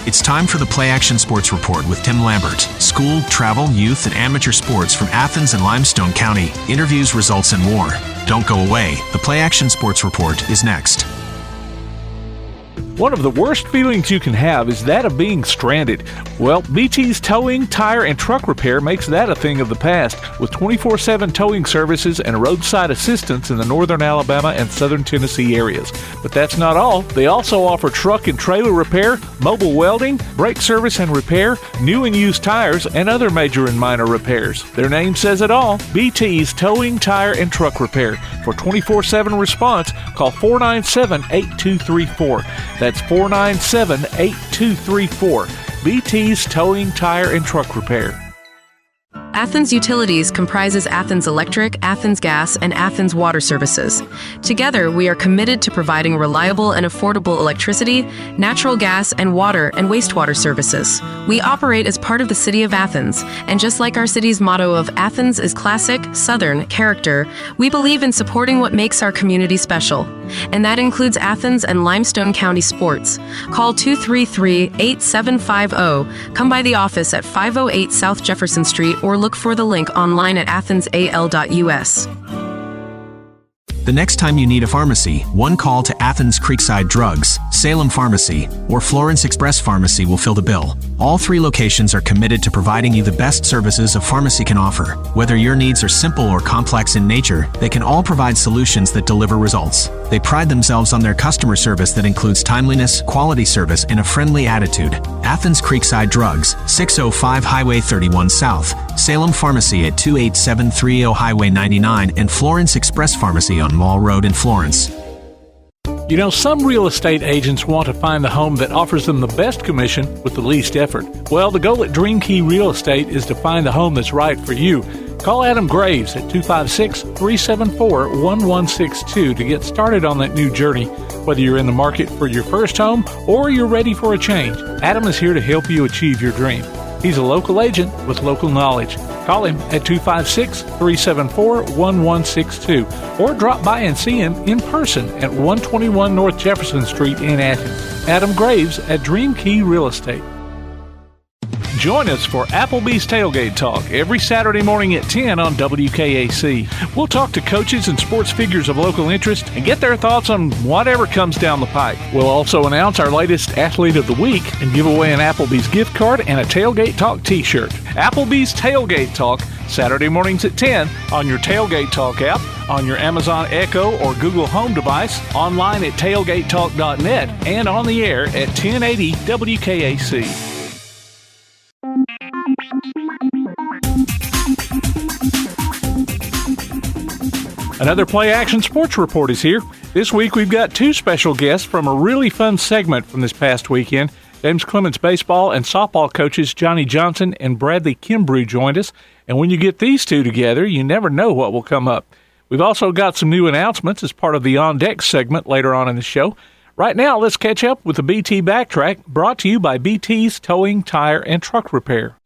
It's time for the PlayAction Sports Report with Tim Lambert. School, travel, youth, and amateur sports from Athens and Limestone County. Interviews, results, and more. Don't go away. The PlayAction Sports Report is next. One of the worst feelings you can have is that of being stranded. Well, BT's Towing, Tire, and Truck Repair makes that a thing of the past, with 24/7 towing services and roadside assistance in the northern Alabama and southern Tennessee areas. But that's not all. They also offer truck and trailer repair, mobile welding, brake service and repair, new and used tires, and other major and minor repairs. Their name says it all, BT's Towing, Tire, and Truck Repair. For 24/7 response, call 497-8234. That's 497-8234. BT's Towing, Tire, and Truck Repair. Athens Utilities comprises Athens Electric, Athens Gas, and Athens Water Services. Together, we are committed to providing reliable and affordable electricity, natural gas, and water and wastewater services. We operate as part of the City of Athens, and just like our city's motto of Athens is classic, Southern character, we believe in supporting what makes our community special. And that includes Athens and Limestone County sports. Call 233-8750, come by the office at 508 South Jefferson Street, or look for the link online at athensal.us. The next time you need a pharmacy, one call to Athens Creekside Drugs, Salem Pharmacy, or Florence Express Pharmacy will fill the bill. All three locations are committed to providing you the best services a pharmacy can offer. Whether your needs are simple or complex in nature, they can all provide solutions that deliver results. They pride themselves on their customer service that includes timeliness, quality service, and a friendly attitude. Athens Creekside Drugs, 605 Highway 31 South, Salem Pharmacy at 28730 Highway 99, and Florence Express Pharmacy on Mall Road in Florence. You know, some real estate agents want to find the home that offers them the best commission with the least effort. Well, the goal at Dream Key Real Estate is to find the home that's right for you. Call Adam Graves at 256-374-1162 to get started on that new journey. Whether you're in the market for your first home or you're ready for a change, Adam is here to help you achieve your dream. He's a local agent with local knowledge. Call him at 256-374-1162 or drop by and see him in person at 121 North Jefferson Street in Athens. Adam Graves at Dream Key Real Estate. Join us for Applebee's Tailgate Talk every Saturday morning at 10 on WKAC. We'll talk to coaches and sports figures of local interest and get their thoughts on whatever comes down the pike. We'll also announce our latest Athlete of the Week and give away an Applebee's gift card and a Tailgate Talk t-shirt. Applebee's Tailgate Talk, Saturday mornings at 10 on your Tailgate Talk app, on your Amazon Echo or Google Home device, online at tailgatetalk.net, and on the air at 1080 WKAC. Another Play Action Sports Report is here. This week we've got two special guests from a really fun segment from this past weekend. James Clemens baseball and softball coaches Johnny Johnson and Bradley Kimbrough joined us. And when you get these two together, you never know what will come up. We've also got some new announcements as part of the On Deck segment later on in the show. Right now, let's catch up with the BT Backtrack, brought to you by BT's Towing, Tire, and Truck Repair.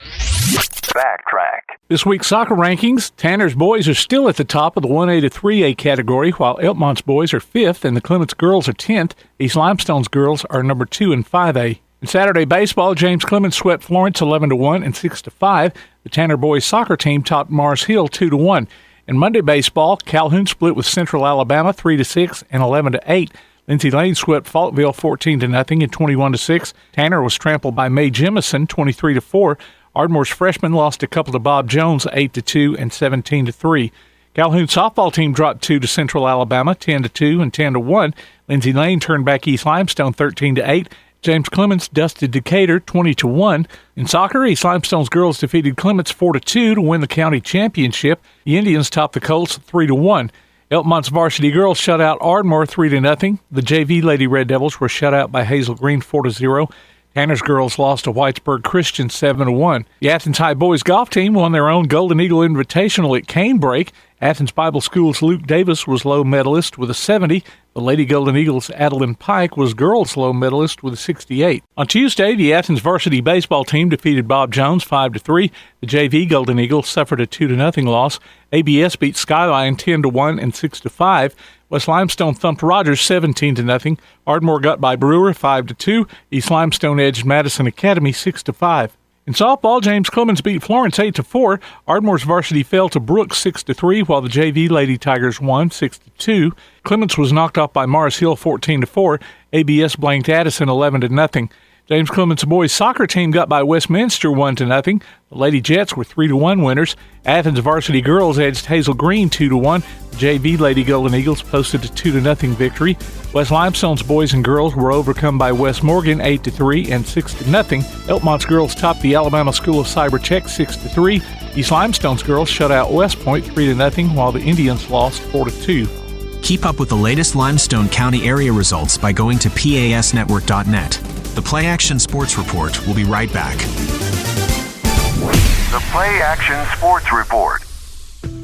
Backtrack. This week's soccer rankings, Tanner's boys are still at the top of the 1A to 3A category, while Elkmont's boys are 5th and the Clemens girls are 10th. East Limestone's girls are number 2 in 5A. In Saturday baseball, James Clemens swept Florence 11-1 and 6-5. The Tanner boys soccer team topped Mars Hill 2-1. In Monday baseball, Calhoun split with Central Alabama 3-6 and 11-8. Lindsay Lane swept Faultville 14-0 and 21-6. Tanner was trampled by Mae Jemison 23-4. Ardmore's freshmen lost a couple to Bob Jones 8-2 and 17-3. Calhoun's softball team dropped 2 to Central Alabama 10-2 and 10-1. Lindsay Lane turned back East Limestone 13-8. James Clemens dusted Decatur 20-1. In soccer, East Limestone's girls defeated Clements 4-2 to win the county championship. The Indians topped the Colts 3-1. Elkmont's varsity girls shut out Ardmore 3-0. The JV Lady Red Devils were shut out by Hazel Green 4-0. Tanner's girls lost to Whitesburg Christian 7-1. The Athens High boys golf team won their own Golden Eagle Invitational at Canebrake Athens Bible School's Luke Davis was low medalist with a 70. The Lady Golden Eagles' Adeline Pike was girls low medalist with a 68. On Tuesday, the Athens varsity baseball team defeated Bob Jones 5-3. The JV Golden Eagles suffered a 2-0 loss. ABS beat Skyline 10-1 and 6-5. West Limestone thumped Rogers 17-0. Ardmore got by Brewer 5-2. East Limestone edged Madison Academy 6-5. In softball, James Clemens beat Florence 8-4. Ardmore's varsity fell to Brooks 6-3, while the JV Lady Tigers won 6-2. Clemens was knocked off by Mars Hill 14-4. ABS blanked Addison 11-0. James Clemens' boys soccer team got by Westminster 1-0. The Lady Jets were 3-1 winners. Athens varsity girls edged Hazel Green 2-1. The JV Lady Golden Eagles posted a 2-0 victory. West Limestone's boys and girls were overcome by West Morgan 8-3 and 6-0. Elkmont's girls topped the Alabama School of Cyber Tech 6-3. East Limestone's girls shut out West Point 3-0, while the Indians lost 4-2. Keep up with the latest Limestone County area results by going to PASnetwork.net. The PlayAction Sports Report will be right back. The PlayAction Sports Report.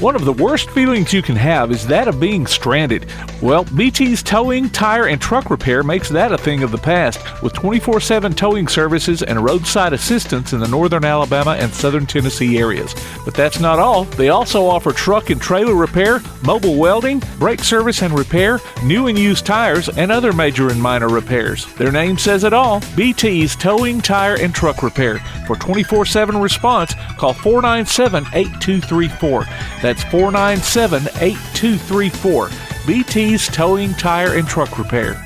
One of the worst feelings you can have is that of being stranded. Well, BT's Towing, Tire, and Truck Repair makes that a thing of the past, with 24/7 towing services and roadside assistance in the northern Alabama and southern Tennessee areas. But that's not all. They also offer truck and trailer repair, mobile welding, brake service and repair, new and used tires, and other major and minor repairs. Their name says it all, BT's Towing, Tire, and Truck Repair. For 24/7 response, call 497-8234. That's 497-8234. BT's Towing, Tire, and Truck Repair.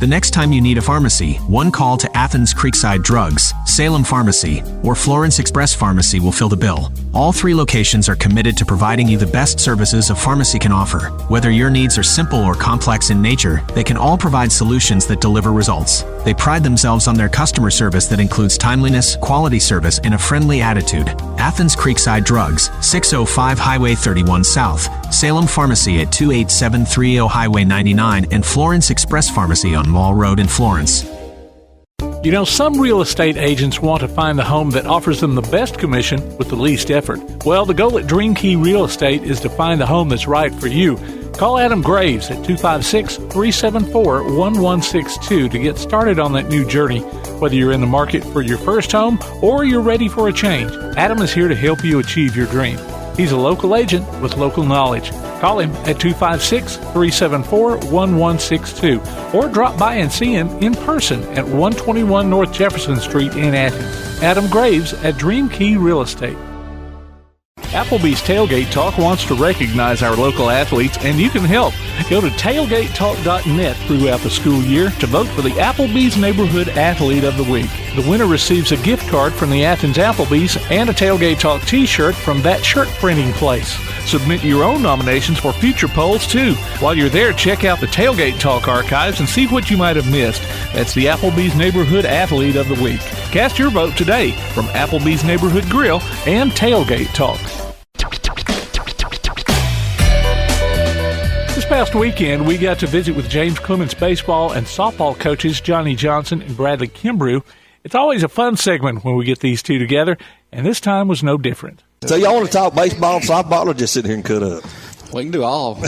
The next time you need a pharmacy, one call to Athens Creekside Drugs, Salem Pharmacy, or Florence Express Pharmacy will fill the bill. All three locations are committed to providing you the best services a pharmacy can offer. Whether your needs are simple or complex in nature, they can all provide solutions that deliver results. They pride themselves on their customer service that includes timeliness, quality service, and a friendly attitude. Athens Creekside Drugs, 605 Highway 31 South, Salem Pharmacy at 28730 Highway 99, and Florence Express Pharmacy on Mall Road in Florence. You know, some real estate agents want to find the home that offers them the best commission with the least effort. Well, the goal at Dream Key Real Estate is to find the home that's right for you. Call Adam Graves at 256-374-1162 to get started on that new journey. Whether you're in the market for your first home or you're ready for a change, Adam is here to help you achieve your dream. He's a local agent with local knowledge. Call him at 256-374-1162 or drop by and see him in person at 121 North Jefferson Street in Athens. Adam Graves at Dream Key Real Estate. Applebee's Tailgate Talk wants to recognize our local athletes, and you can help. Go to tailgatetalk.net throughout the school year to vote for the Applebee's Neighborhood Athlete of the Week. The winner receives a gift card from the Athens Applebee's and a Tailgate Talk t-shirt from that shirt printing place. Submit your own nominations for future polls, too. While you're there, check out the Tailgate Talk archives and see what you might have missed. That's the Applebee's Neighborhood Athlete of the Week. Cast your vote today from Applebee's Neighborhood Grill and Tailgate Talk. This past weekend, we got to visit with James Clemens baseball and softball coaches Johnny Johnson and Bradley Kimbrough. It's always a fun segment when we get these two together, and this time was no different. So y'all want to talk baseball and softball, or just sit here and cut up? We can do all. At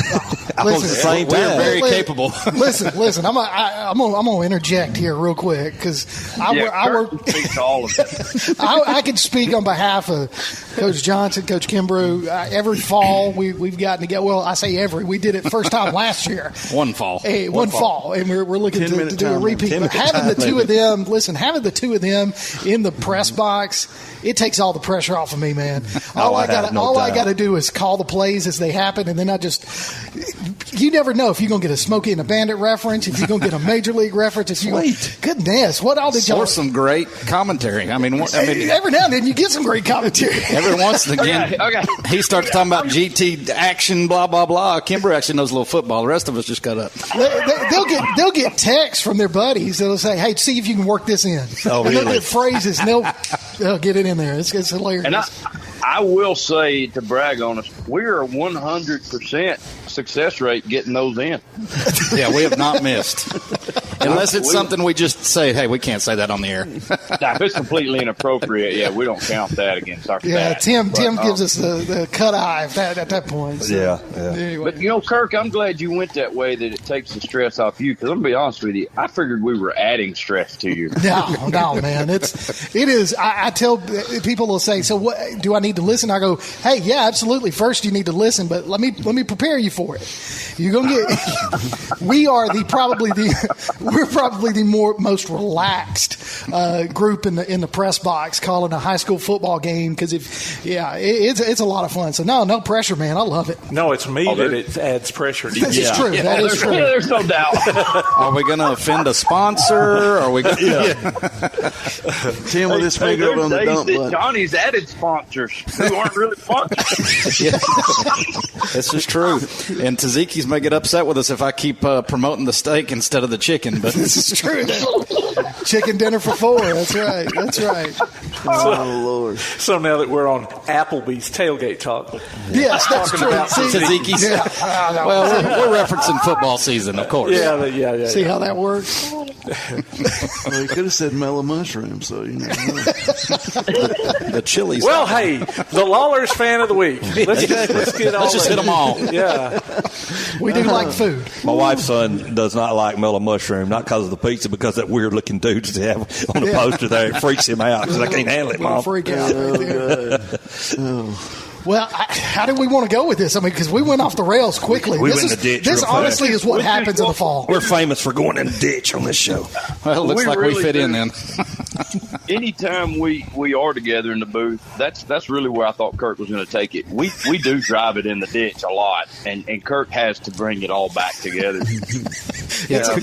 the same time. We're very capable. Listen. I'm gonna interject here real quick because I work. Speak to all of it. I can speak on behalf of Coach Johnson, Coach Kimbrough. Every fall we've gotten together. Well, I say every. We did it first time last year. One fall, and we're looking to do a repeat. But having the two of them, having the two of them in the press box, it takes all the pressure off of me, man. All I got to do is call the plays as they happen, and then you never know if you're going to get a Smokey and the Bandit reference, if you're going to get a Major League reference. Goodness, what all did y'all? Or some great commentary. I mean, every now and then you get some great commentary. Every once and again, he starts talking about GT action, blah, blah, blah. Kimbrough actually knows a little football. The rest of us just got up. They'll get texts from their buddies. They'll say, hey, see if you can work this in. Oh, and really? they'll get phrases, and they'll get it in there. It's hilarious. And I will say, to brag on us, we're a 100% success rate getting those in. Yeah, we have not missed. Unless it's something we just say, hey, we can't say that on the air. Now, if it's completely inappropriate, yeah, we don't count that against our stats. Tim gives us the cut eye at that point. So. Yeah. Anyway. But, Kirk, I'm glad you went that way, that it takes the stress off you, because I'm going to be honest with you, I figured we were adding stress to you. No, man. It is. I tell people will say, so what do I need to listen? I go, hey, yeah, absolutely. First you need to listen, but let me prepare you for it. You're going to get, we're probably the most relaxed group in the press box calling a high school football game, because it's a lot of fun. So no pressure, man. I love it. No, it's me that it adds pressure to you. This is true. Yeah, that is true. There's no doubt. Are we going to offend a sponsor? Are we going Tim with his finger on the dump button. Johnny's added sponsors who aren't really sponsors. This is true. And Taziki's may get upset with us if I keep promoting the steak instead of the chicken. But this is true. Chicken dinner for 4. That's right. Oh, Lord. So now that we're on Applebee's tailgate talk. Yes, that's true. Taziki's. Yeah. Well, we're referencing football season, of course. Yeah. See how that works? Well, you could have said mellow mushroom, so you know. The Chili's. Well, hey, the Lawlers fan of the week. Let's just hit them all. Yeah. We do like food. My wife's son does not like mellow mushroom, not because of the pizza, because that weird looking dude that they have on the poster there. It freaks him out because I can't handle it, Mom. Freak out right there. Well, how did we want to go with this? I mean, because we went off the rails quickly. We went in the ditch. This honestly is what happens in the fall. We're famous for going in the ditch on this show. Well, it looks like we fit in then. Anytime we are together in the booth, that's really where I thought Kirk was going to take it. We do drive it in the ditch a lot, and Kirk has to bring it all back together.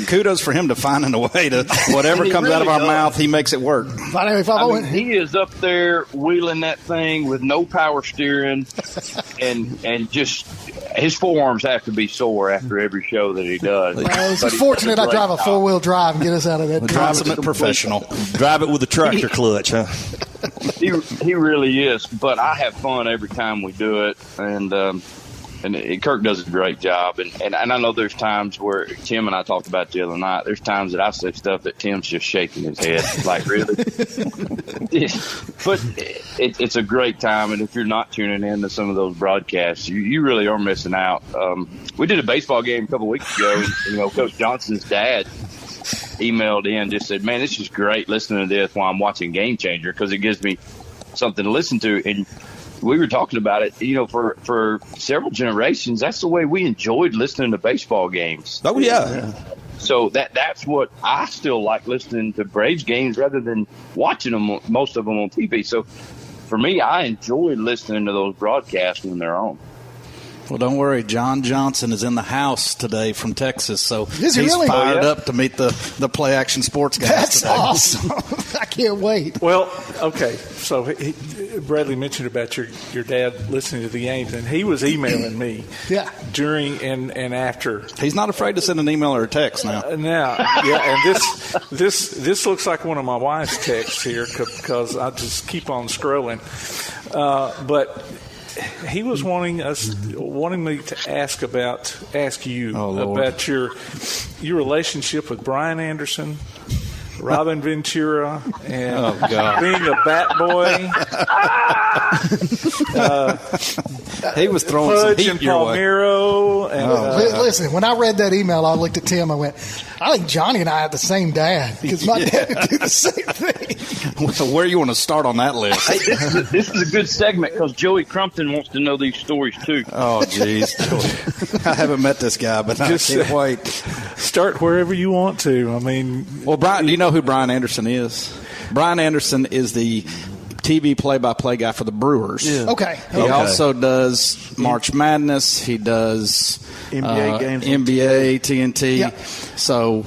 Kudos for him to finding a way to whatever comes out of our mouth, he makes it work. He is up there wheeling that thing with no power steering, and just his forearms have to be sore after every show that he does. It's fortunate I drive a 4-wheel drive and get us out of that. Consummate professional. Drive it with a tractor clutch, huh? He really is, but I have fun every time we do it, and Kirk does a great job. And I know there's times where Tim and I talked about the other night, there's times that I say stuff that Tim's just shaking his head. Like, really? But it's a great time. And if you're not tuning in to some of those broadcasts, you really are missing out. We did a baseball game a couple weeks ago. And, Coach Johnson's dad emailed in, just said, man, this is great listening to this while I'm watching Game Changer, because it gives me something to listen to. And we were talking about it, for several generations, that's the way we enjoyed listening to baseball games. Oh, yeah. So that's what I still like, listening to Braves games rather than watching them, most of them on TV. So for me, I enjoy listening to those broadcasts when they're on. Well, don't worry. John Johnson is in the house today from Texas, so he's really fired up to meet the PlayAction Sports guys. That's today. Awesome. I can't wait. Well, okay. So Bradley mentioned about your dad listening to the games, and he was emailing me during and after. He's not afraid to send an email or a text now. And this looks like one of my wife's texts here, because I just keep on scrolling. But he was wanting me to ask you about your relationship with Brian Anderson, Robin Ventura, and being a bat boy. He was throwing some heat your way. Listen, when I read that email, I looked at Tim. I went, I think Johnny and I have the same dad, because my dad would do the same thing. So where do you want to start on that list? Hey, this is a good segment, because Joey Crumpton wants to know these stories too. Oh, jeez. I haven't met this guy, but I can't wait. Start wherever you want to. I mean, well, Brian, do you know who Brian Anderson is? Brian Anderson is the TV play-by-play guy for the Brewers. Yeah. Okay. He also does March Madness. He does NBA games, NBA, TNT. Yep. So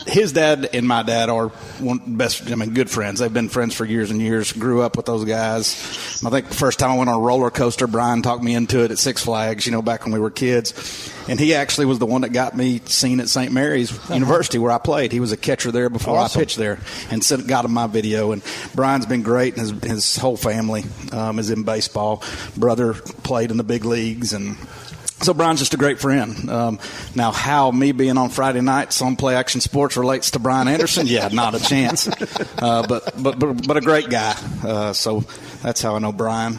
his dad and my dad are good friends. They've been friends for years and years. Grew up with those guys. I think the first time I went on a roller coaster, Brian talked me into it at Six Flags, back when we were kids. And he actually was the one that got me seen at St. Mary's University, where I played. He was a catcher there before I pitched there, and got him my video. And Brian's been great, and his whole family is in baseball. Brother played in the big leagues, and So Brian's just a great friend. Now, how me being on Friday nights on Play Action Sports relates to Brian Anderson, yeah, not a chance. But a great guy. So that's how I know Brian.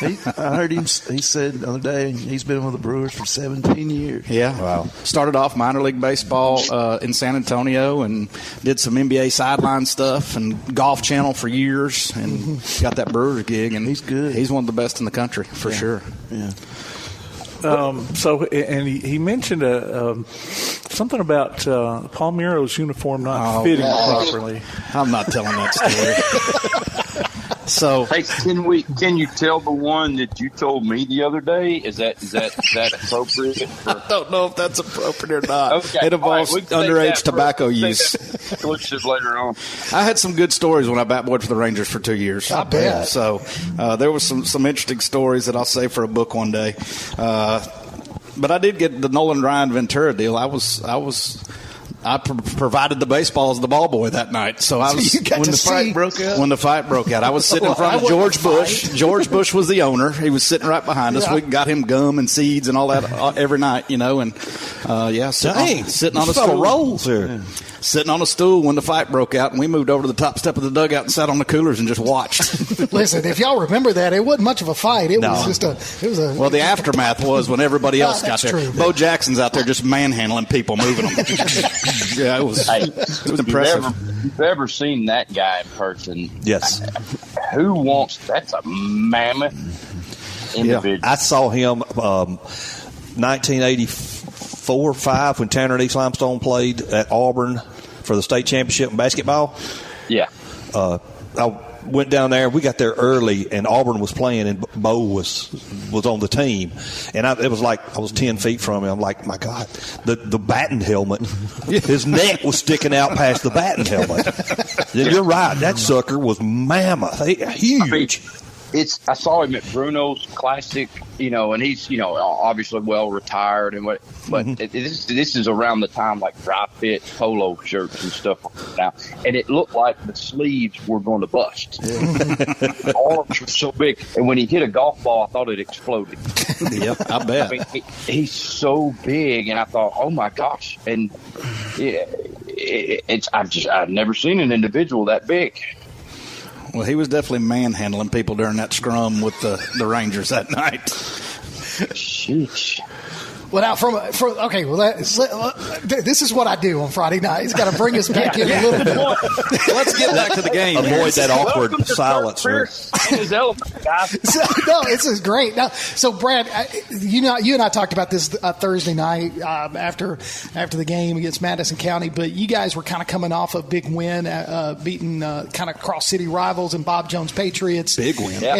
I heard him. He said the other day he's been with the Brewers for 17 years. Yeah. Wow. Started off minor league baseball in San Antonio and did some NBA sideline stuff and Golf Channel for years and got that Brewers gig. And he's good. He's one of the best in the country for sure. Yeah. He mentioned something about Palmeiro's uniform not fitting properly. I'm not telling that story. So, hey, can you tell the one that you told me the other day? Is that appropriate? I don't know if that's appropriate or not. Okay. It involves underage tobacco use. Which is later on. I had some good stories when I bat-boyed for the Rangers for 2 years. I bet. So there was some interesting stories that I'll save for a book one day. But I did get the Nolan Ryan Ventura deal. I provided the baseballs, the ball boy that night. So I was when the fight broke out. I was sitting in front of George Bush. George Bush was the owner. He was sitting right behind us. We got him gum and seeds and all that every night, and sitting on a stool. Rolls here. Yeah. Sitting on a stool when the fight broke out, and we moved over to the top step of the dugout and sat on the coolers and just watched. Listen, if y'all remember that, it wasn't much of a fight. It was the aftermath was when everybody else got there. True. Bo Jackson's out there just manhandling people, moving them. Yeah, it was impressive. You've ever seen that guy in person? Yes. That's a mammoth individual. I saw him 1984-5 when Tanner and East Limestone played at Auburn for the state championship in basketball. Yeah. I went down there. We got there early, and Auburn was playing, and Bo was on the team. And it was like I was 10 feet from him. I'm like, my God, the batting helmet, his neck was sticking out past the batting helmet. You're right. That sucker was mammoth, huge. I saw him at Bruno's Classic, and he's, obviously well retired but this is around the time like dry fit polo shirts and stuff now, and it looked like the sleeves were going to bust. The arms were so big, and when he hit a golf ball, I thought it exploded. Yep, I bet. I mean, he's so big, and I thought, oh my gosh, and I've never seen an individual that big. Well, he was definitely manhandling people during that scrum with the Rangers that night. Sheesh. Well, now this is what I do on Friday night. He's got to bring us back in a little bit. Let's get back to the game. Avoid that awkward silence. This is great. Now, so Brad, you and I talked about this Thursday night after the game against Madison County. But you guys were kind of coming off a big win, beating kind of cross city rivals and Bob Jones Patriots. Big win. Yeah.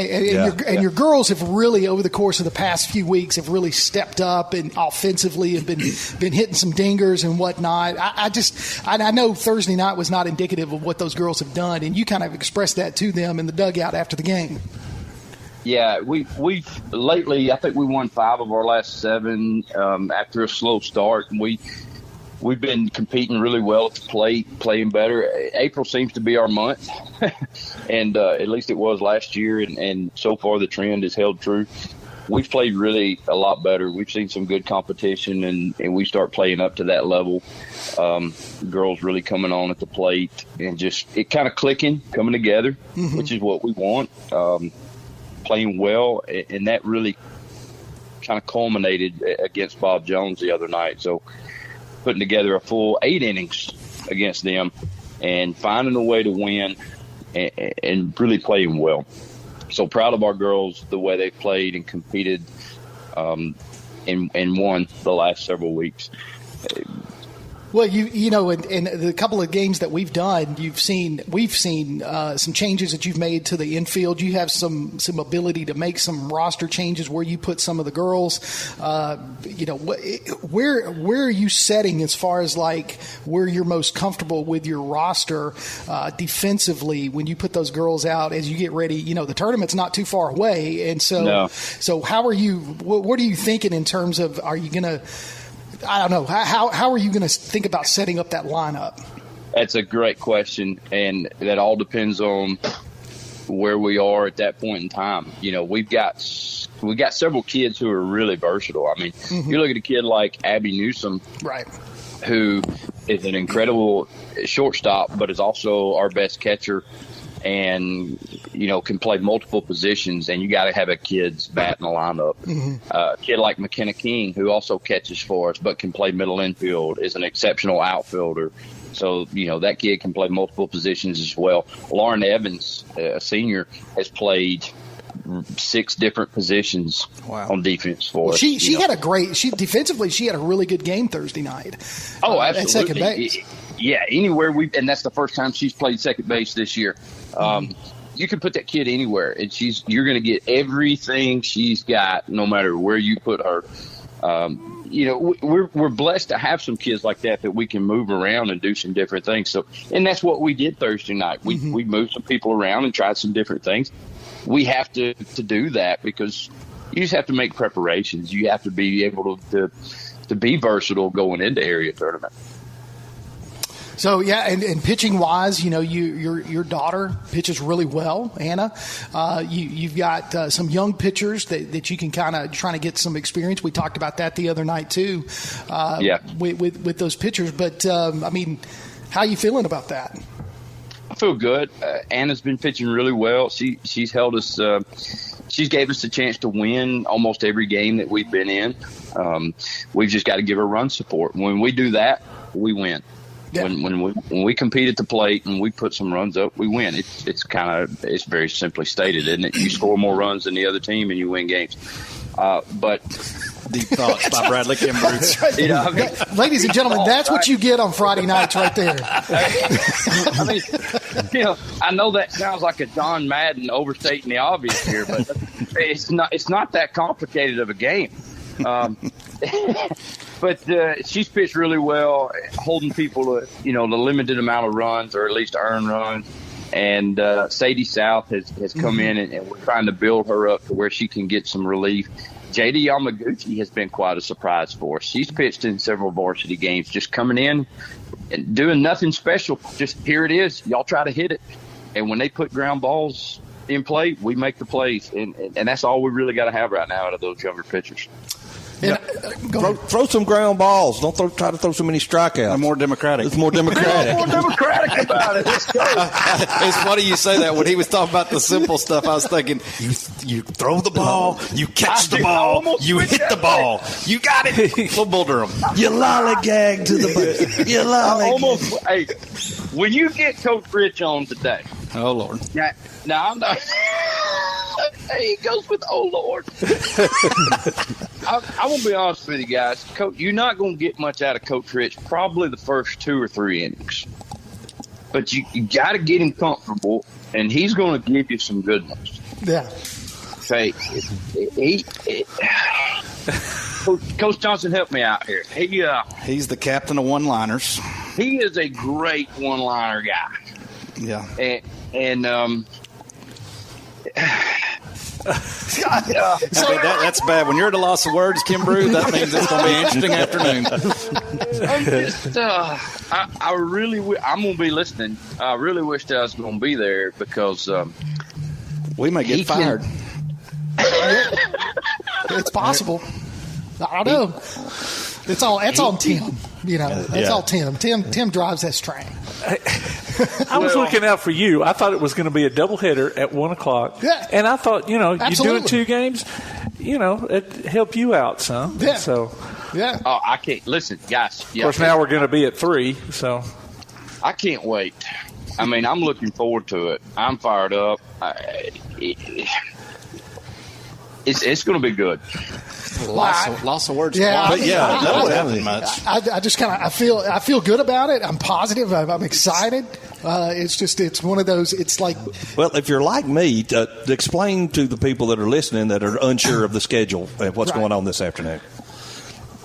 And your girls have really, over the course of the past few weeks, have really stepped up and offensively have been hitting some dingers and whatnot. I know Thursday night was not indicative of what those girls have done, and you kind of expressed that to them in the dugout after the game. Yeah, we lately, I think we won 5 of our last 7 after a slow start, and we've been competing really well at the plate, playing better. April seems to be our month, and at least it was last year, and so far the trend has held true. We've played really a lot better. We've seen some good competition, and we start playing up to that level. Girls really coming on at the plate and just it kind of clicking, coming together, which is what we want. Playing well, and that really kind of culminated against Bob Jones the other night. So putting together a full 8 innings against them and finding a way to win and really playing well. So proud of our girls, the way they played and competed and won the last several weeks. Well, in the couple of games that we've done, we've seen some changes that you've made to the infield. You have some ability to make some roster changes where you put some of the girls. Where are you setting as far as like where you're most comfortable with your roster defensively when you put those girls out as you get ready? The tournament's not too far away, and so how are you? What are you thinking in terms of are you going to? I don't know. How are you going to think about setting up that lineup? That's a great question, and that all depends on where we are at that point in time. You know, we've got several kids who are really versatile. I mean, you look at a kid like Abby Newsom, right, who is an incredible shortstop, but is also our best catcher, and you know, can play multiple positions. And you got to have a kid's bat in the lineup. A kid like McKenna King, who also catches for us, but can play middle infield, is an exceptional outfielder. So, you know, that kid can play multiple positions as well. Lauren Evans, a senior, has played 6 different positions on defense for us. She had defensively, she had a really good game Thursday night. Oh, absolutely. At second base. Yeah, anywhere and that's the first time she's played second base this year. You can put that kid anywhere, and you're going to get everything she's got, no matter where you put her. You know, we're blessed to have some kids like that we can move around and do some different things. So, and that's what we did Thursday night. We moved some people around and tried some different things. We have to do that because you just have to make preparations. You have to be able to be versatile going into area tournament. So, yeah, and pitching wise, you know, your daughter pitches really well, Anna. You've got some young pitchers that you can kind of trying to get some experience. We talked about that the other night too. With those pitchers. But I mean, how are you feeling about that? I feel good. Anna's been pitching really well. She's held us. She's gave us a chance to win almost every game that we've been in. We've just got to give her run support. When we do that, we win. Yeah. When we compete at the plate and we put some runs up, we win. It's very simply stated, isn't it? You score more runs than the other team and you win games. But deep thoughts by Bradley Kimbrough. Right. You know, I mean, ladies and gentlemen, that's what you get on Friday nights, right there. I mean, you know, I know that sounds like a John Madden overstating the obvious here, but it's not that complicated of a game. But she's pitched really well, holding people to, you know, the limited amount of runs, or at least earned runs. And Sadie South has come in, and we're trying to build her up to where she can get some relief. JD Yamaguchi has been quite a surprise for us. She's pitched in several varsity games, just coming in and doing nothing special. Just here it is. Y'all try to hit it. And when they put ground balls in play, we make the plays. And that's all we really got to have right now out of those younger pitchers. Yeah. Throw some ground balls. Don't try to throw so many strikeouts. They're more democratic. It's more democratic. More democratic about it. Let's go. It's funny you say that. When he was talking about the simple stuff, I was thinking, you throw the ball, you catch the ball, you hit the ball. You got it. We'll bull Durham. You lollygag to the ball. You lollygag. Hey, when you get Coach Rich on today. Oh, Lord. Now I'm not. He goes with "Oh Lord." I won't be honest with you guys, Coach. You're not going to get much out of Coach Rich. Probably the first 2 or 3 innings, but you got to get him comfortable, and he's going to give you some good ones. Yeah. Say, Coach Johnson, help me out here. He's the captain of one-liners. He is a great one-liner guy. Yeah. And that's bad. When you're at a loss of words, Kimbrough, that means it's going to be an interesting afternoon. I'm going to be listening. I really wish I was going to be there because we may get fired. It's possible. I don't know. It's on Tim. You know, that's all Tim. Tim drives that train. I was looking out for you. I thought it was going to be a doubleheader at 1:00. Yeah. And I thought, you know, absolutely. You're doing 2 games, you know, it help you out some. Yeah. So. Yeah. Oh, I can't listen, guys. Of course, now we're going to be at 3. So. I can't wait. I mean, I'm looking forward to it. I'm fired up. It's going to be good. Lots of words. Yeah, but much. I just kind of I feel good about it. I'm positive. I'm excited. It's one of those. It's like, well, if you're like me, explain to the people that are listening that are unsure of the schedule and what's going on this afternoon.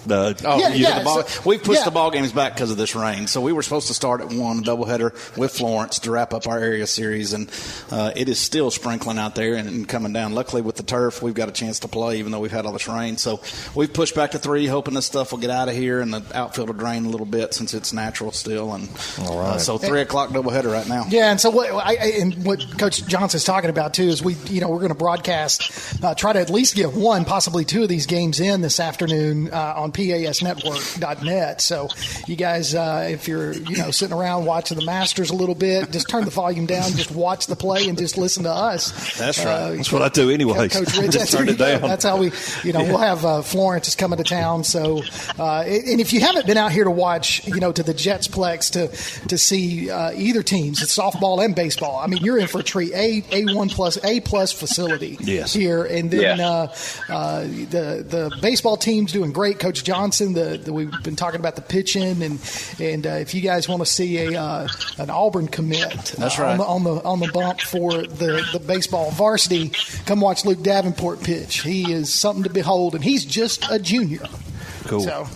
We've pushed the ball games back because of this rain. So we were supposed to start at 1, doubleheader with Florence to wrap up our area series, and it is still sprinkling out there and coming down. Luckily, with the turf, we've got a chance to play, even though we've had all this rain. So we've pushed back to 3, hoping this stuff will get out of here and the outfield will drain a little bit since it's natural still. And so 3 o'clock doubleheader right now. Yeah, and so what Coach Johnson's talking about too is we're going to broadcast, try to at least get 1, possibly 2 of these games in this afternoon on PASnetwork.net. So you guys, if you're sitting around watching the Masters a little bit, just turn the volume down, just watch the play, and just listen to us. That's right. That's what I do anyway. Coach Rich, just turn it down. That's how we, we'll have Florence is coming to town. So, and if you haven't been out here to watch, to the Jetsplex to see either teams, it's softball and baseball. I mean, you're in for a treat. A+ facility here, and then the baseball team's doing great. Coach Johnson, we've been talking about the pitching, and if you guys want to see an Auburn commit, that's right, on the bump for the baseball varsity, come watch Luke Davenport pitch. He is something to behold, and he's just a junior. Cool. So.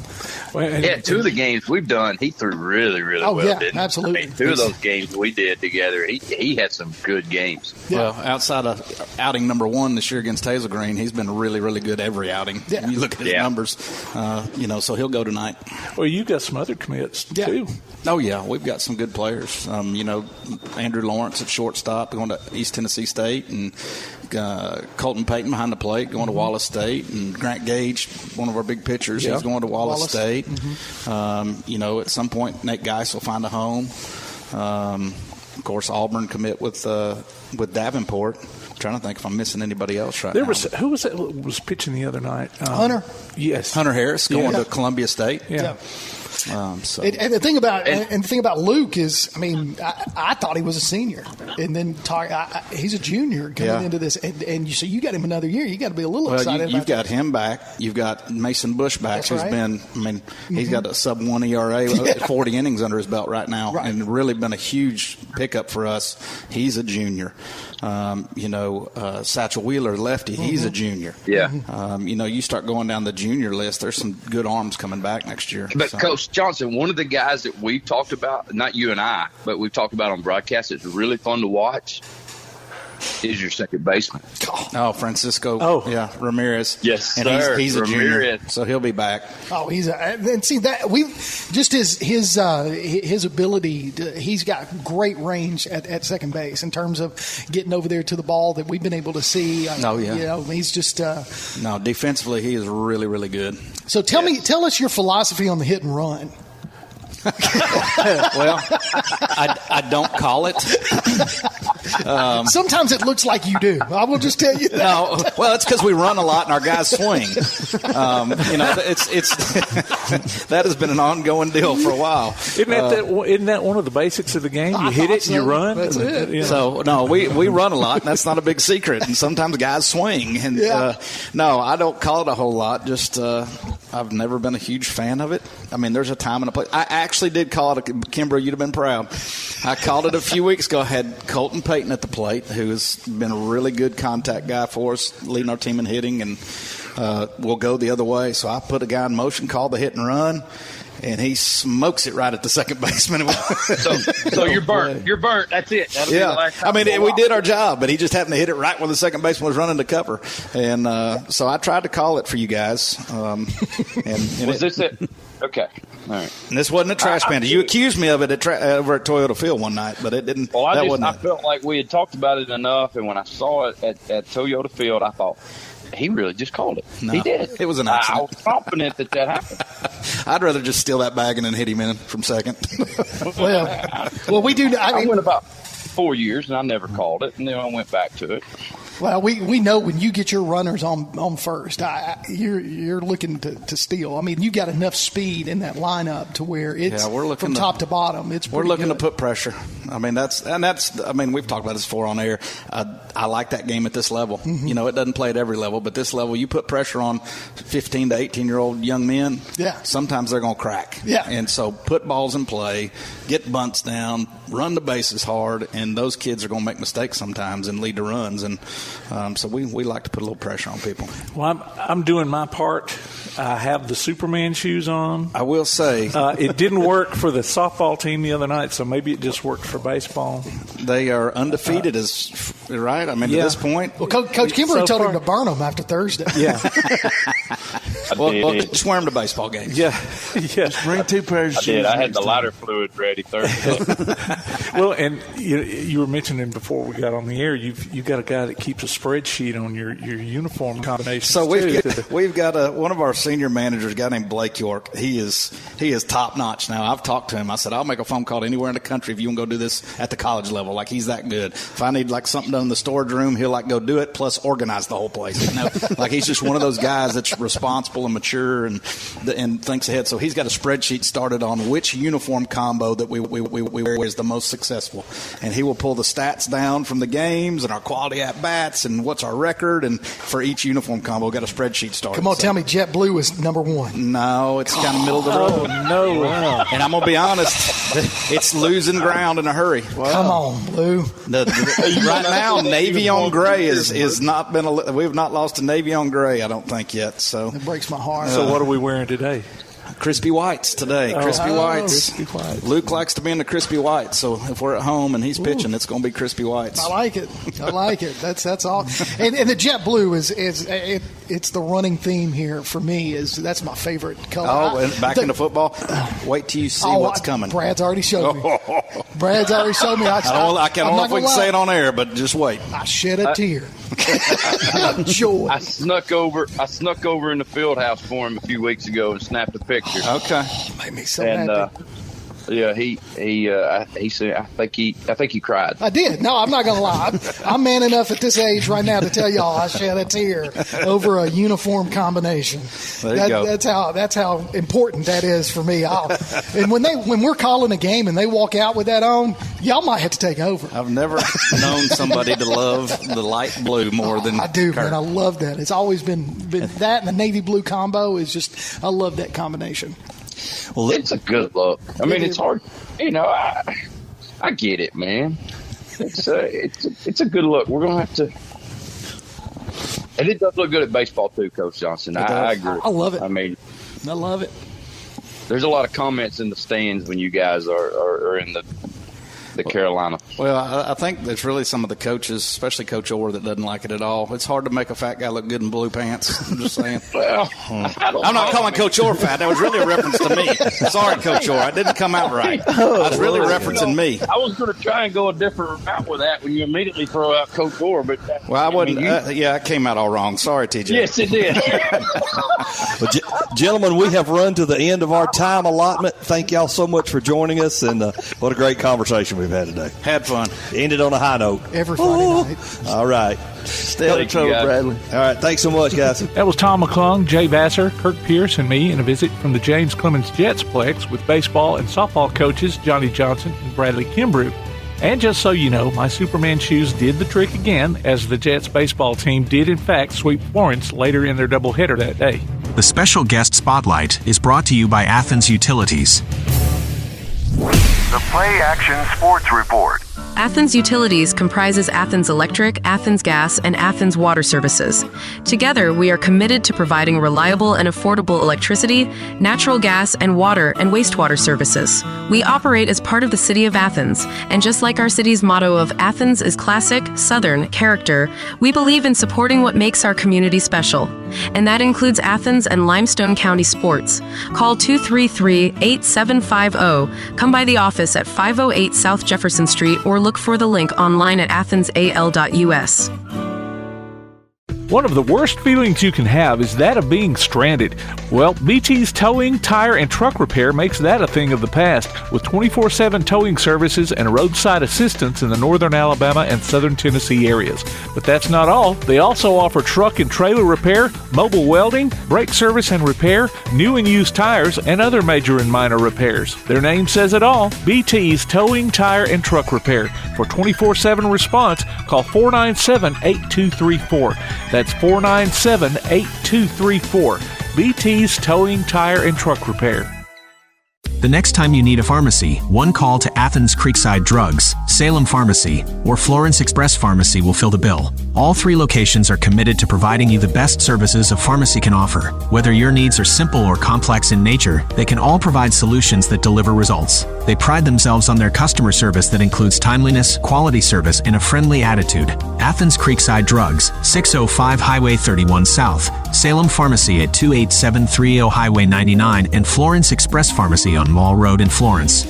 Yeah, 2 of the games we've done, he threw really, really well. Yeah, didn't he? absolutely. I mean, 2 of those games we did together, he had some good games. Yeah. Well, outside of outing number 1 this year against Hazel Green, he's been really, really good every outing. Yeah. You look at his numbers, so he'll go tonight. Well, you've got some other commits too. Oh yeah, we've got some good players. Andrew Lawrence at shortstop going to East Tennessee State, and Colton Payton behind the plate going to Wallace State, and Grant Gage, one of our big pitchers, he's going to Wallace State. At some point Nate Geis will find a home. Of course, Auburn commit with Davenport. I'm trying to think if I'm missing anybody else now. Who was it was pitching the other night? Hunter. Yes, Hunter Harris going to Columbia State. Yeah. And the thing about Luke is, I mean, I thought he was a senior, and then he's a junior coming into this, and so you got him another year. You got to be a little excited. You've got him back. You've got Mason Bush back, who's been. I mean, he's got a sub-1 ERA, 40 innings under his belt right now, and really been a huge pickup for us. He's a junior. Satchel Wheeler, lefty, he's a junior. Yeah. You start going down the junior list. There's some good arms coming back next year. But Coach Johnson, one of the guys that we've talked about, not you and I, but we've talked about on broadcast, it's really fun to watch, is your second baseman. Oh, Francisco. Ramirez. Yes, sir. He's a Ramirez. junior, so he'll be back. Oh, and see that his ability. He's got great range at second base in terms of getting over there to the ball that we've been able to see. He's just defensively, he is really, really good. So tell us your philosophy on the hit and run. Well, I don't call it. Sometimes it looks like you do. I will just tell you that. No, well, it's because we run a lot and our guys swing. It's that has been an ongoing deal for a while. Isn't that one of the basics of the game? You hit it, and you run. That's it. So no, we run a lot, and that's not a big secret. And sometimes guys swing, and no, I don't call it a whole lot. Just I've never been a huge fan of it. I mean, there's a time and a place. I actually did call it Kimbrough, you'd have been proud. I called it a few weeks ago. I had Colton Payton at the plate, who has been a really good contact guy for us, leading our team in hitting, and we'll go the other way. So I put a guy in motion, called the hit and run, and he smokes it right at the second baseman. So you're burnt. You're burnt. That's it. That'll be the last time. I mean, we did our job, but he just happened to hit it right when the second baseman was running to cover. And so I tried to call it for you guys. Was this it? Okay. All right. And this wasn't a trash panda. You accused me of it over at Toyota Field one night, but it didn't. Well, I felt like we had talked about it enough, and when I saw it at Toyota Field, I thought, he really just called it. No, he did. It was an accident. I was confident that happened. I'd rather just steal that bag and then hit him in from second. well, we do. I went about 4 years, and I never called it, and then I went back to it. Well, we know when you get your runners on first, you're looking to steal. I mean, you got enough speed in that lineup to where it's from top to bottom. We're looking to put pressure. I mean, we've talked about this before on air. I like that game at this level. Mm-hmm. It doesn't play at every level, but this level, you put pressure on 15 to 18-year-old young men. Yeah. Sometimes they're going to crack. Yeah. And so put balls in play, get bunts down, run the bases hard, and those kids are going to make mistakes sometimes and lead to runs. And So we like to put a little pressure on people. Well, I'm doing my part. I have the Superman shoes on. I will say it didn't work for the softball team the other night, so maybe it just worked for baseball. They are undefeated, right? I mean, at this point. Well, Coach Kimbrough told him to burn them after Thursday. Yeah. well, just wear them to baseball games. Yeah. Bring 2 pairs of shoes. I had the lighter fluid ready Thursday. Well, and you were mentioning before we got on the air, you've got a guy that keeps a spreadsheet on your uniform combinations. So we've got one of our senior managers, a guy named Blake York. He is top notch. Now I've talked to him. I said I'll make a phone call to anywhere in the country if you want to go do this at the college level. Like he's that good. If I need like something done in the storage room, he'll like go do it. Plus organize the whole place. You know? Like he's just one of those guys that's responsible and mature and thinks ahead. So he's got a spreadsheet started on which uniform combo that we wear is the most successful, and he will pull the stats down from the games and our quality at bats and what's our record, and for each uniform combo, we've got a spreadsheet started. Come on, tell me JetBlue is number 1. No, it's kind of middle of the road. Oh, no. Wow. And I'm going to be honest, it's losing ground in a hurry. Wow. Come on, Blue. Right now, navy on gray is not been. We've not lost to navy on gray, I don't think yet. So it breaks my heart. So what are we wearing today? Crispy whites today. Crispy whites. Crispy whites. Luke likes to be in the crispy whites, so if we're at home and he's pitching, it's going to be crispy whites. I like it. That's all. And the JetBlue is it's the running theme here for me. That's my favorite color. Oh, and back into football. Wait till you see what's coming. Brad's already showed me. Brad's already showed me. I don't know if we can say it on air, but just wait. I shed a tear. Joy. I snuck over in the field house for him a few weeks ago and snapped a picture. Okay, made me so happy. Yeah, he said I think he cried. I did. No, I'm not gonna lie. I'm man enough at this age right now to tell y'all I shed a tear over a uniform combination. There you go. That's how important that is for me. And when we're calling a game and they walk out with that on, y'all might have to take over. I've never known somebody to love the light blue more than I do, Kurt. man. I love that. It's always been that and the navy blue combo is just I love that combination. Well, it's a good look. I mean, it's hard. I get it, man. It's a good look. We're gonna have to, and it does look good at baseball too, Coach Johnson. I agree. I love it. I mean, I love it. There's a lot of comments in the stands when you guys are in the Carolina. Well, I think there's really some of the coaches, especially Coach Orr, that doesn't like it at all. It's hard to make a fat guy look good in blue pants. I'm just saying. Well, I'm not calling Coach Orr fat. That was really a reference to me. Sorry, Coach Orr. I didn't come out right. I was really referencing me. I was going to try and go a different route with that when you immediately throw out Coach Orr, but I wouldn't. I came out all wrong. Sorry, TJ. Yes, it did. Well, gentlemen, we have run to the end of our time allotment. Thank y'all so much for joining us, and what a great conversation we've had today. Had fun. Ended on a high note. Every Friday night. All right. Stay out of trouble, Bradley. All right. Thanks so much, guys. That was Tom McClung, Jay Vassar, Kirk Pierce, and me in a visit from the James Clemens Jetsplex with baseball and softball coaches Johnny Johnson and Bradley Kimbrough. And just so you know, my Superman shoes did the trick again, as the Jets baseball team did in fact sweep Florence later in their doubleheader that day. The special guest spotlight is brought to you by Athens Utilities. The PlayAction Sports Report. Athens Utilities comprises Athens Electric, Athens Gas, and Athens Water Services. Together, we are committed to providing reliable and affordable electricity, natural gas, and water and wastewater services. We operate as part of the City of Athens, and just like our city's motto of Athens is classic, Southern character, we believe in supporting what makes our community special. And that includes Athens and Limestone County sports. Call 233-8750, come by the office at 508 South Jefferson Street, or look for the link online at athensal.us. One of the worst feelings you can have is that of being stranded. Well, BT's Towing, Tire, and Truck Repair makes that a thing of the past, with 24/7 towing services and roadside assistance in the northern Alabama and southern Tennessee areas. But that's not all. They also offer truck and trailer repair, mobile welding, brake service and repair, new and used tires, and other major and minor repairs. Their name says it all, BT's Towing, Tire, and Truck Repair. For 24/7 response, call 497-8234. That's 497-8234. BT's Towing, Tire, and Truck Repair. The next time you need a pharmacy, one call to Athens Creekside Drugs, Salem Pharmacy, or Florence Express Pharmacy will fill the bill. All 3 locations are committed to providing you the best services a pharmacy can offer. Whether your needs are simple or complex in nature, they can all provide solutions that deliver results. They pride themselves on their customer service that includes timeliness, quality service, and a friendly attitude. Athens Creekside Drugs, 605 Highway 31 South, Salem Pharmacy at 28730 Highway 99, and Florence Express Pharmacy on Mall Road in Florence.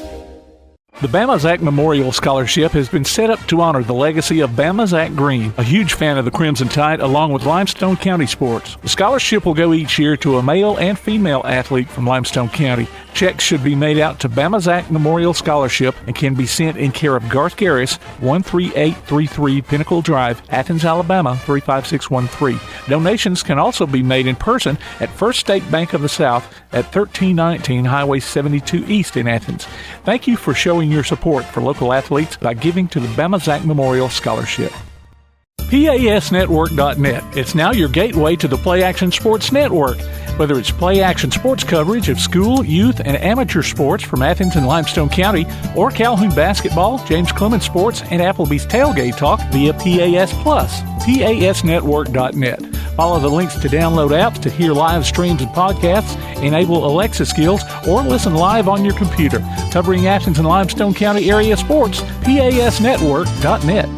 The Bama Zach Memorial Scholarship has been set up to honor the legacy of Bama Zach Green, a huge fan of the Crimson Tide, along with Limestone County sports. The scholarship will go each year to a male and female athlete from Limestone County. Checks should be made out to Bama Zach Memorial Scholarship and can be sent in care of Garth Garris, 13833 Pinnacle Drive, Athens, Alabama, 35613. Donations can also be made in person at First State Bank of the South at 1319 Highway 72 East in Athens. Thank you for showing your support for local athletes by giving to the Bama Zach Memorial Scholarship. PASnetwork.net. It's now your gateway to the PlayAction Sports Network. Whether it's PlayAction sports coverage of school, youth, and amateur sports from Athens and Limestone County, or Calhoun basketball, James Clemens sports, and Applebee's tailgate talk via PAS Plus. PASnetwork.net. Follow the links to download apps to hear live streams and podcasts, enable Alexa skills, or listen live on your computer. Covering Athens and Limestone County area sports, PASnetwork.net.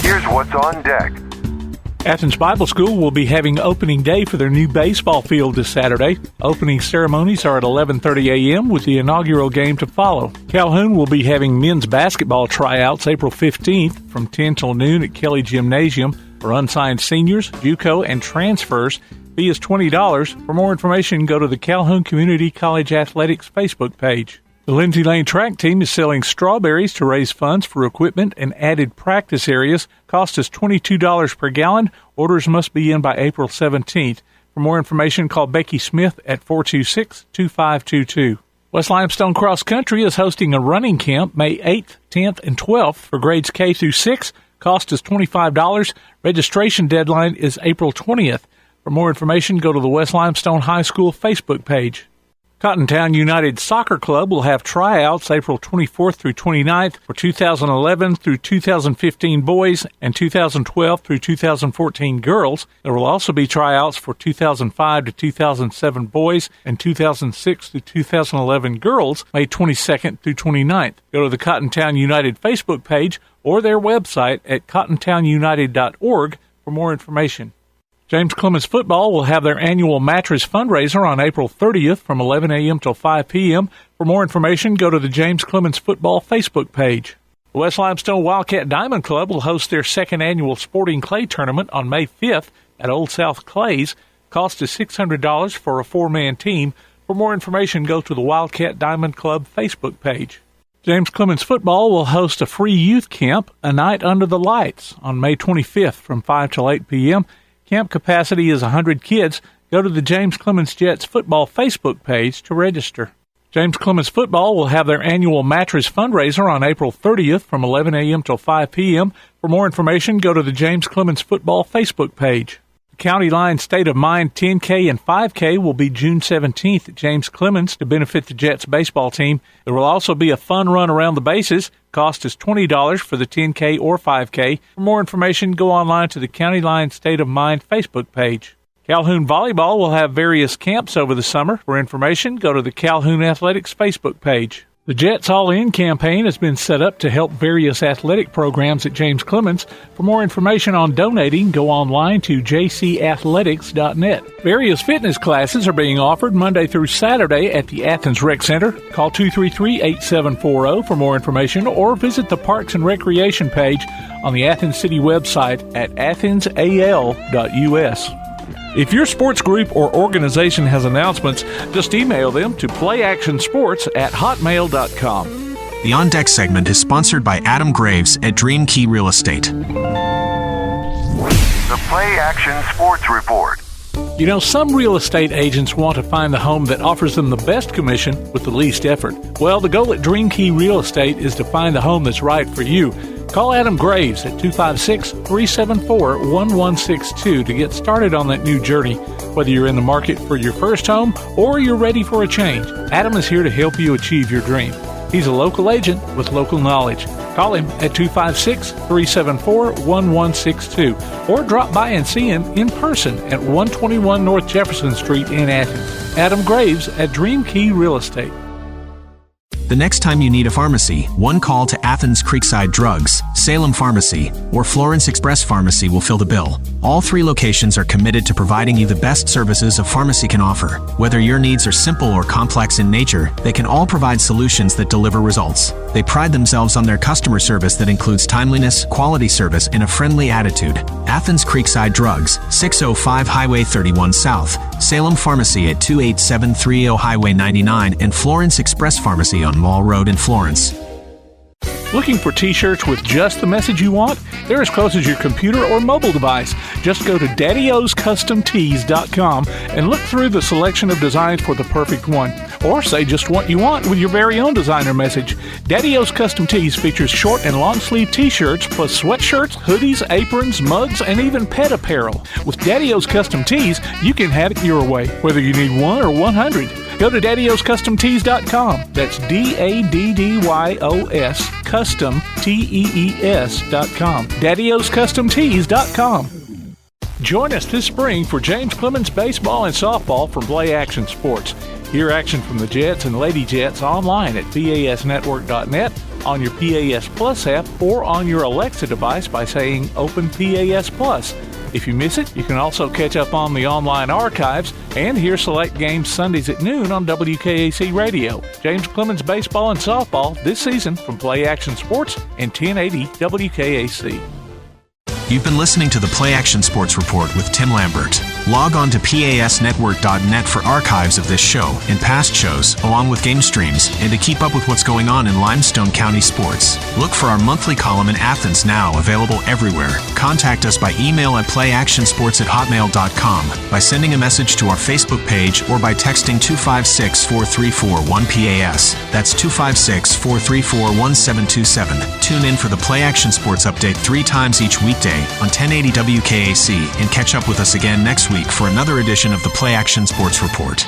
Here's what's on deck. Athens Bible School will be having opening day for their new baseball field this Saturday. Opening ceremonies are at 11:30 a.m. with the inaugural game to follow. Calhoun will be having men's basketball tryouts April 15th from 10 till noon at Kelly Gymnasium. For unsigned seniors, JUCO, and transfers, fee is $20. For more information, go to the Calhoun Community College Athletics Facebook page. The Lindsay Lane track team is selling strawberries to raise funds for equipment and added practice areas. Cost is $22 per gallon. Orders must be in by April 17th. For more information, call Becky Smith at 426-2522. West Limestone Cross Country is hosting a running camp May 8th, 10th, and 12th for grades K through 6. Cost is $25. Registration deadline is April 20th. For more information, go to the West Limestone High School Facebook page. Cottontown United Soccer Club will have tryouts April 24th through 29th for 2011 through 2015 boys and 2012 through 2014 girls. There will also be tryouts for 2005 to 2007 boys and 2006 to 2011 girls May 22nd through 29th. Go to the Cottontown United Facebook page or their website at cottontownunited.org for more information. James Clemens Football will have their annual mattress fundraiser on April 30th from 11 a.m. till 5 p.m. For more information, go to the James Clemens Football Facebook page. The West Limestone Wildcat Diamond Club will host their second annual sporting clay tournament on May 5th at Old South Clays. Cost is $600 for a 4-man team. For more information, go to the Wildcat Diamond Club Facebook page. James Clemens Football will host a free youth camp, A Night Under the Lights, on May 25th from 5 till 8 p.m. Camp capacity is 100 kids. Go to the James Clemens Jets Football Facebook page to register. James Clemens Football will have their annual mattress fundraiser on April 30th from 11 a.m. till 5 p.m. For more information, go to the James Clemens Football Facebook page. The County Line State of Mind 10K and 5K will be June 17th at James Clemens to benefit the Jets baseball team. There will also be a fun run around the bases. Cost is $20 for the 10K or 5K. For more information, go online to the County Line State of Mind Facebook page. Calhoun Volleyball will have various camps over the summer. For information, go to the Calhoun Athletics Facebook page. The Jets All-In campaign has been set up to help various athletic programs at James Clemens. For more information on donating, go online to jcathletics.net. Various fitness classes are being offered Monday through Saturday at the Athens Rec Center. Call 233-8740 for more information or visit the Parks and Recreation page on the Athens City website at athensal.us. If your sports group or organization has announcements, just email them to playactionsports@hotmail.com. The On Deck segment is sponsored by Adam Graves at Dream Key Real Estate. The Play Action Sports Report. You know, some real estate agents want to find the home that offers them the best commission with the least effort. Well, the goal at Dream Key Real Estate is to find the home that's right for you. Call Adam Graves at 256-374-1162 to get started on that new journey. Whether you're in the market for your first home or you're ready for a change, Adam is here to help you achieve your dream. He's a local agent with local knowledge. Call him at 256-374-1162 or drop by and see him in person at 121 North Jefferson Street in Athens. Adam Graves at Dream Key Real Estate. The next time you need a pharmacy, one call to Athens Creekside Drugs, Salem Pharmacy, or Florence Express Pharmacy will fill the bill. All 3 locations are committed to providing you the best services a pharmacy can offer. Whether your needs are simple or complex in nature, they can all provide solutions that deliver results. They pride themselves on their customer service that includes timeliness, quality service, and a friendly attitude. Athens Creekside Drugs, 605 Highway 31 South, Salem Pharmacy at 28730 Highway 99, and Florence Express Pharmacy on Mall Road in Florence. Looking for t-shirts with just the message you want? They're as close as your computer or mobile device. Just go to daddyoscustomtees.com and look through the selection of designs for the perfect one. Or say just what you want with your very own designer message. Daddy O's Custom Tees features short and long sleeve t-shirts plus sweatshirts, hoodies, aprons, mugs, and even pet apparel. With Daddy O's Custom Tees, you can have it your way, whether you need 1 or 100. Go to daddyoscustomtees.com. That's DADDYOS Custom TEES.com. daddyoscustomtees.com. Join us this spring for James Clemens baseball and softball from PlayAction Sports. Hear action from the Jets and Lady Jets online at PASnetwork.net, on your PAS Plus app, or on your Alexa device by saying Open PAS Plus. If you miss it, you can also catch up on the online archives and hear select games Sundays at noon on WKAC Radio. James Clemens baseball and softball this season from PlayAction Sports and 1080 WKAC. You've been listening to the PlayAction Sports Report with Tim Lambert. Log on to PASnetwork.net for archives of this show and past shows, along with game streams, and to keep up with what's going on in Limestone County sports. Look for our monthly column in Athens now, available everywhere. Contact us by email at playactionsports@hotmail.com, by sending a message to our Facebook page, or by texting 256-434-1PAS. That's 256-434-1727. Tune in for the PlayAction Sports Update 3 times each weekday on 1080 WKAC, and catch up with us again next week for another edition of the PlayAction Sports Report.